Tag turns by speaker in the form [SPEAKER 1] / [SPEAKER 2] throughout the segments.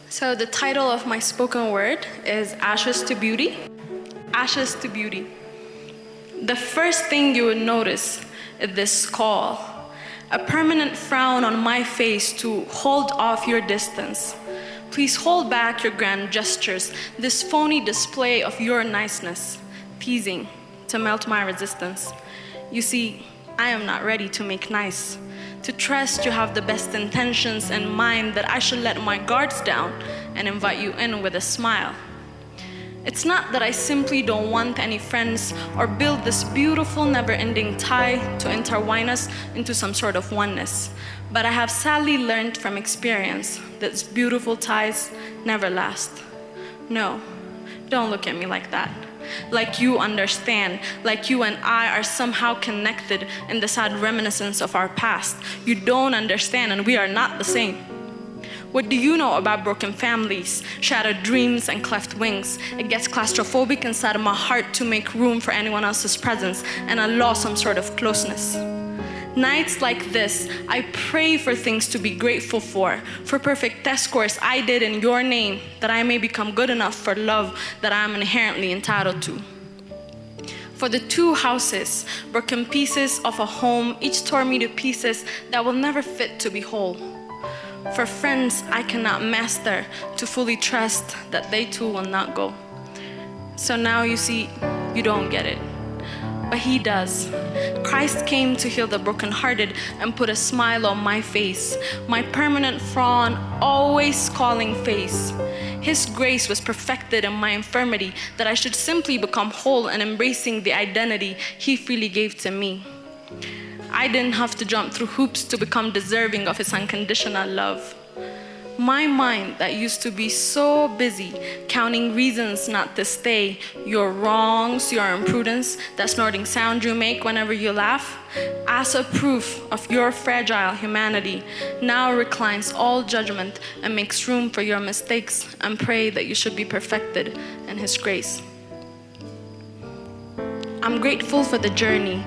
[SPEAKER 1] So the title of my spoken word is Ashes to Beauty. Ashes to Beauty. The first thing you would notice is this skull, a permanent frown on my face to hold off your distance. Please hold back your grand gestures, this phony display of your niceness, teasing to melt my resistance. You see, I am not ready to make nice, to trust you have the best intentions in mind, that I should let my guards down and invite you in with a smile. It's not that I simply don't want any friends or build this beautiful never-ending tie to intertwine us into some sort of oneness, but I have sadly learned from experience that these beautiful ties never last. No, don't look at me like that. Like you understand, like you and I are somehow connected in the sad reminiscence of our past. You don't understand, and we are not the same. What do you know about broken families, shattered dreams, and cleft wings? It gets claustrophobic inside of my heart to make room for anyone else's presence, and I lost some sort of closeness. Nights like this, I pray for things to be grateful for perfect test scores I did in your name, that I may become good enough for love that I am inherently entitled to. For the two houses, broken pieces of a home, each tore me to pieces that will never fit to be whole. For friends I cannot master, to fully trust that they too will not go. So now you see, you don't get it. But he does. Christ came to heal the brokenhearted and put a smile on my face, my permanent frown, always calling face. His grace was perfected in my infirmity, that I should simply become whole and embracing the identity he freely gave to me. I didn't have to jump through hoops to become deserving of his unconditional love. My mind that used to be so busy counting reasons not to stay, your wrongs, your imprudence, that snorting sound you make whenever you laugh, as a proof of your fragile humanity, now reclines all judgment and makes room for your mistakes, and pray that you should be perfected in his grace. I'm grateful for the journey,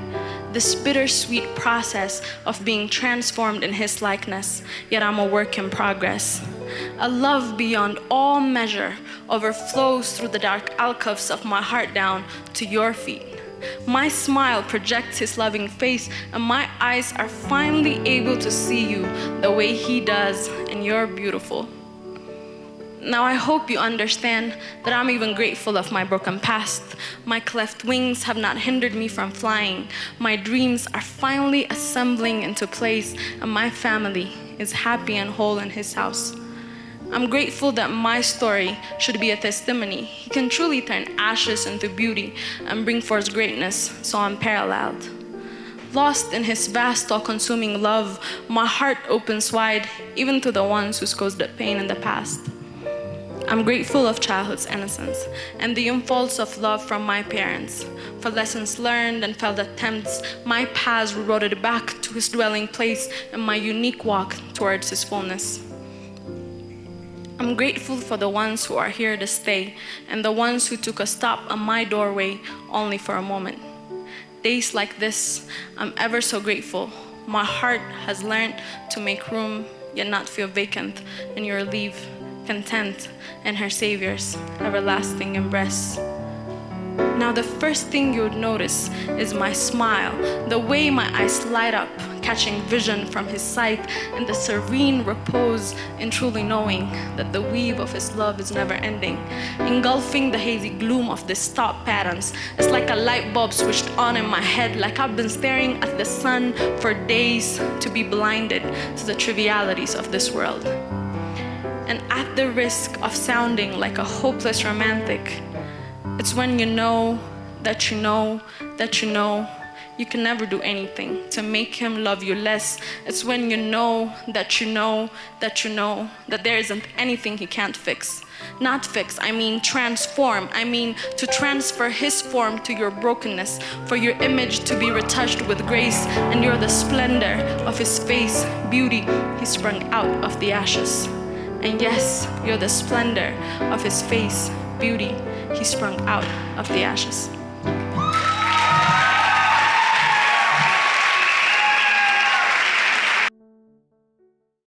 [SPEAKER 1] this bittersweet process of being transformed in his likeness, yet I'm a work in progress. A love beyond all measure overflows through the dark alcoves of my heart down to your feet. My smile projects his loving face, and my eyes are finally able to see you the way he does, and you're beautiful. Now I hope you understand that I'm even grateful of my broken past. My cleft wings have not hindered me from flying. My dreams are finally assembling into place, and my family is happy and whole in his house. I'm grateful that my story should be a testimony. He can truly turn ashes into beauty and bring forth greatness, so unparalleled. Lost in his vast, all-consuming love, my heart opens wide, even to the ones who's caused the pain in the past. I'm grateful of childhood's innocence and the impulse of love from my parents, for lessons learned and failed attempts. My paths were rooted back to his dwelling place and my unique walk towards his fullness. I'm grateful for the ones who are here to stay and the ones who took a stop on my doorway only for a moment. Days like this, I'm ever so grateful. My heart has learned to make room, yet not feel vacant in your leave, content in her Savior's everlasting embrace. Now the first thing you would notice is my smile, the way my eyes light up, catching vision from his sight, and the serene repose in truly knowing that the weave of his love is never ending, engulfing the hazy gloom of these thought patterns. It's like a light bulb switched on in my head, like I've been staring at the sun for days to be blinded to the trivialities of this world. And at the risk of sounding like a hopeless romantic, it's when you know that you know that you know you can never do anything to make him love you less. It's when you know that you know that you know that there isn't anything he can't fix. Not fix, I mean transform. I mean to transfer his form to your brokenness, for your image to be retouched with grace, and you're the splendor of his face, beauty he sprung out of the ashes. And yes, you're the splendor of his face, beauty he sprung out of the ashes.